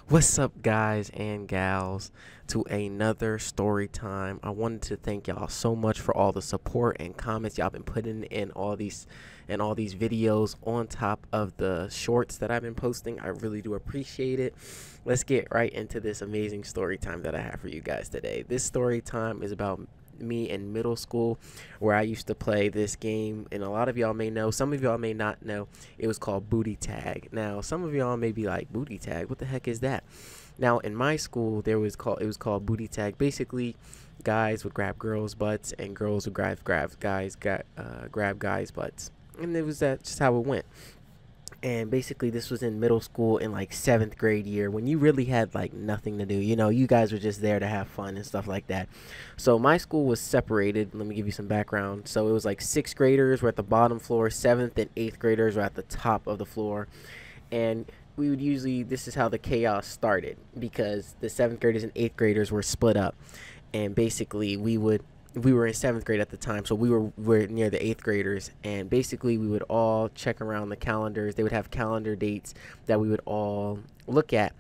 What's up, guys and gals, to another story time. I wanted to thank y'all so much for all the support and comments y'all been putting in all these videos on top of the shorts that I've been posting. I really do appreciate it. Let's get right into this amazing story time that I have for you guys today. This story time is about me in middle school, where I used to play this game, and a lot of y'all may know, some of y'all may not know. It was called booty tag. Now some of y'all may be like, booty tag, what the heck is that? Now in my school it was called booty tag. Basically, guys would grab girls butts and girls would grab guys butts, and that's just how it went. And basically this was in middle school, in like 7th grade year, when you really had like nothing to do. You guys were just there to have fun and stuff like that. So my school was separated. Let me give you some background. So it was like 6th graders were at the bottom floor, 7th and 8th graders were at the top of the floor. And we would usually, this is how the chaos started, because the 7th graders and 8th graders were split up. And basically we were in 7th grade at the time, so we were near the 8th graders, and basically we would all check around the calendars. They would have calendar dates that we would all look at.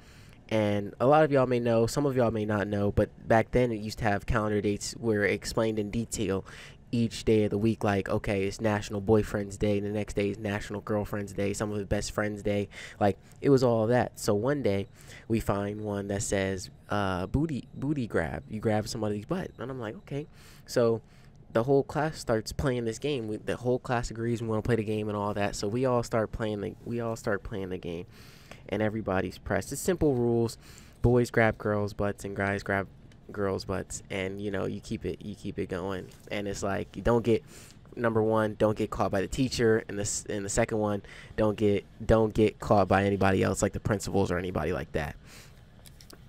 And a lot of y'all may know, some of y'all may not know, but back then it used to have calendar dates where it explained in detail each day of the week, like, okay, it's National Boyfriend's Day, the next day is National Girlfriend's Day, some of the best friends day. Like, it was all of that. So one day we find one that says booty grab, you grab somebody's butt. And I'm like, okay. So the whole class starts playing this game. The whole class agrees we want to play the game and all that. So we all start playing the game, and everybody's pressed. It's simple rules. Boys grab girls butts and guys grab girls butts, and you keep it going. And it's like, you don't get, number one, don't get caught by the teacher, and the second one, don't get caught by anybody else, like the principals or anybody like that.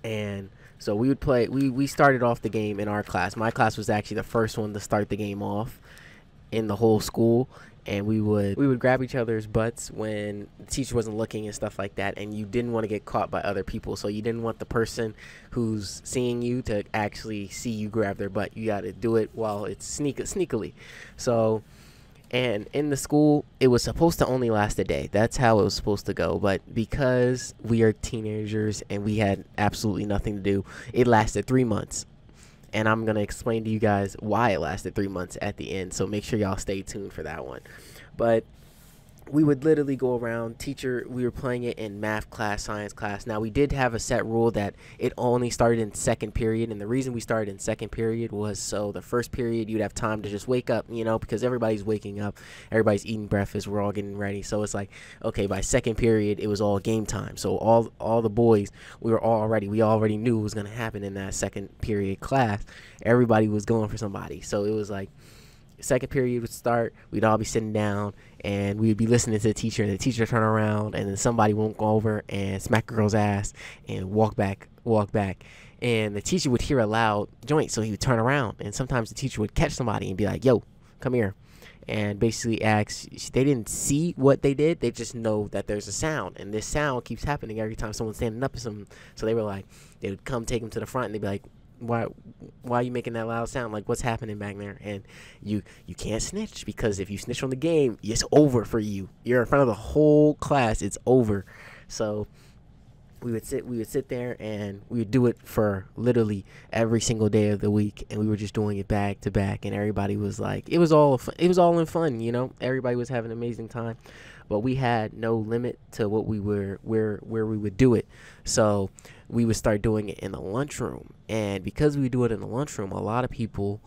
And so we would play, we started off the game in our class. My class was actually the first one to start the game off in the whole school. And we would grab each other's butts when the teacher wasn't looking and stuff like that, and you didn't want to get caught by other people. So you didn't want the person who's seeing you to actually see you grab their butt. You got to do it while it's sneakily. So, and in the school, it was supposed to only last a day. That's how it was supposed to go. But because we are teenagers and we had absolutely nothing to do, it lasted 3 months. And I'm going to explain to you guys why it lasted 3 months at the end. So make sure y'all stay tuned for that one. But we would literally go around. We were playing it in math class, science class. Now, we did have a set rule that it only started in 2nd period. And the reason we started in 2nd period was so the 1st period, you'd have time to just wake up, because everybody's waking up. Everybody's eating breakfast. We're all getting ready. So it's like, okay, by 2nd period, it was all game time. So all the boys, we already knew what was going to happen in that 2nd period class. Everybody was going for somebody. So it was like, 2nd period would start, we'd all be sitting down, and we'd be listening to the teacher, and the teacher turn around, and then somebody won't go over and smack a girl's ass and walk back, and the teacher would hear a loud joint, so he would turn around, and sometimes the teacher would catch somebody and be like, yo, come here, and basically ask. They didn't see what they did, they just know that there's a sound, and this sound keeps happening every time someone's standing up to something. So they were like, they would come take him to the front, and they'd be like, why are you making that loud sound? Like, what's happening back there? And you can't snitch, because if you snitch on the game, it's over for you. You're in front of the whole class, it's over. So we would sit there, and we would do it for literally every single day of the week, and we were just doing it back to back, and everybody was like, it was all in fun. Everybody was having an amazing time, but we had no limit to what we were where we would do it. So we would start doing it in the lunchroom, and because we do it in the lunchroom, a lot of people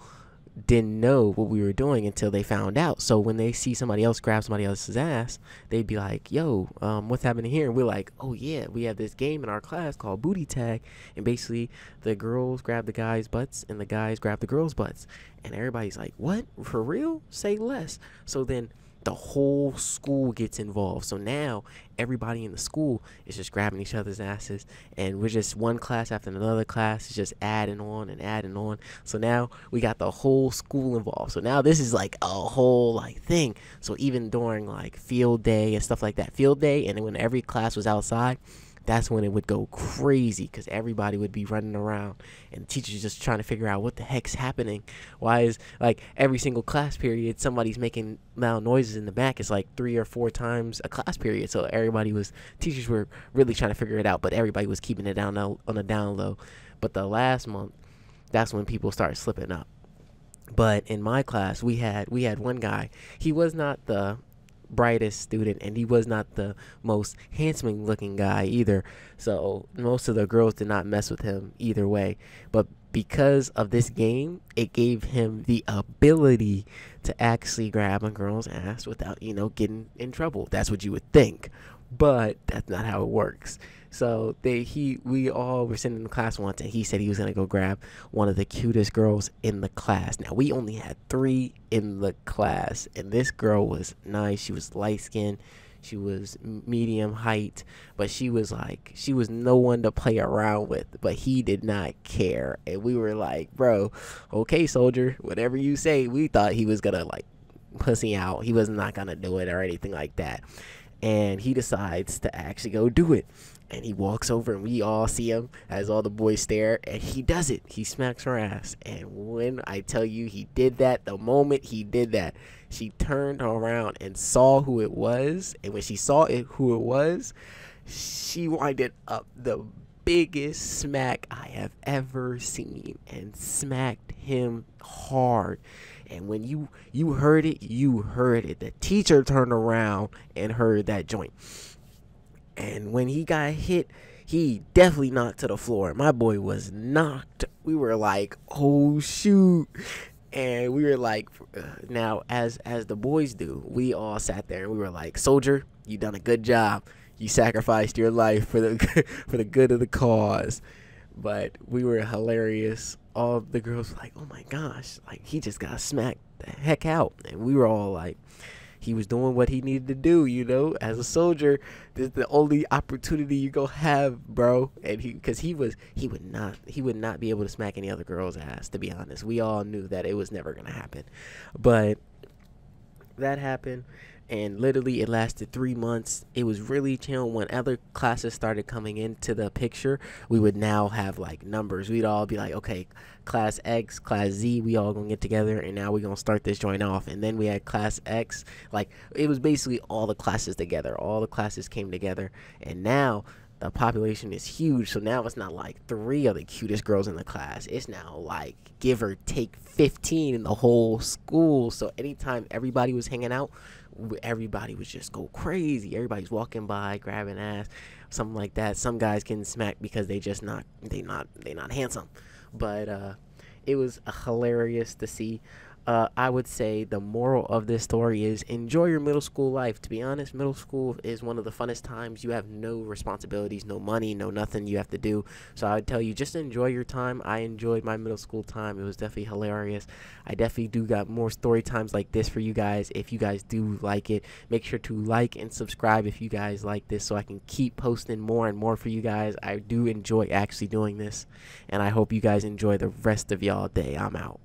didn't know what we were doing until they found out. So when they see somebody else grab somebody else's ass, they'd be like, yo, what's happening here? And we're like, oh yeah, we have this game in our class called booty tag, and basically the girls grab the guys' butts and the guys grab the girls' butts. And everybody's like, what, for real? Say less. So then the whole school gets involved. So now everybody in the school is just grabbing each other's asses, and we're just one class after another class is just adding on and adding on. So now we got the whole school involved. So now this is like a whole like thing. So even during like field day and stuff like that, and then when every class was outside, that's when it would go crazy because everybody would be running around and the teachers just trying to figure out what the heck's happening. Why is like every single class period somebody's making loud noises in the back? It's like 3 or 4 times a class period. So teachers were really trying to figure it out, but everybody was keeping it down on the down low. But the last month, that's when people started slipping up. But in my class, we had one guy. He was not the brightest student, and he was not the most handsome looking guy either. So most of the girls did not mess with him either way. But because of this game, it gave him the ability to actually grab a girl's ass without, getting in trouble. That's what you would think, but that's not how it works. So we all were sitting in the class once, and he said he was gonna go grab one of the cutest girls in the class. Now we only had 3 in the class, and this girl was nice. She was light skinned, she was medium height, but she was no one to play around with. But he did not care, and we were like, bro, okay, soldier, whatever you say. We thought he was gonna like pussy out. He was not gonna do it or anything like that. And he decides to actually go do it. And he walks over, and we all see him as all the boys stare, and he does it. He smacks her ass. And when I tell you he did that, the moment he did that, she turned around and saw who it was. And when she saw who it was, she winded up the biggest smack I have ever seen, and smacked him hard. And when you heard it, you heard it. The teacher turned around and heard that joint. And when he got hit, he definitely knocked to the floor. My boy was knocked. We were like, oh shoot. And we were like, now as the boys do, we all sat there and we were like, soldier, you done a good job. You sacrificed your life for the good of the cause. But we were hilarious. All the girls were like, oh my gosh, like he just got smacked the heck out. And we were all like, he was doing what he needed to do, as a soldier. This is the only opportunity you go have, bro. And he would not be able to smack any other girl's ass, to be honest. We all knew that it was never gonna happen. But that happened, and literally it lasted 3 months. It was really chill. When other classes started coming into the picture, we would now have like numbers. We'd all be like, okay, class X, class Z, we all gonna get together, and now we gonna start this joint off. And then we had class X. Like, it was basically all the classes together. All the classes came together, and now the population is huge. So now it's not like 3 of the cutest girls in the class. It's now like, give or take, 15 in the whole school. So anytime everybody was hanging out, everybody would just go crazy. Everybody's walking by, grabbing ass, something like that. Some guys getting smacked because they not handsome. But it was hilarious to see. I would say the moral of this story is enjoy your middle school life. To be honest, middle school is one of the funnest times. You have no responsibilities, no money, no nothing you have to do. So I would tell you, just enjoy your time. I enjoyed my middle school time. It was definitely hilarious. I definitely do got more story times like this for you guys. If you guys do like it, make sure to like and subscribe if you guys like this, so I can keep posting more and more for you guys. I do enjoy actually doing this, and I hope you guys enjoy the rest of y'all day. I'm out.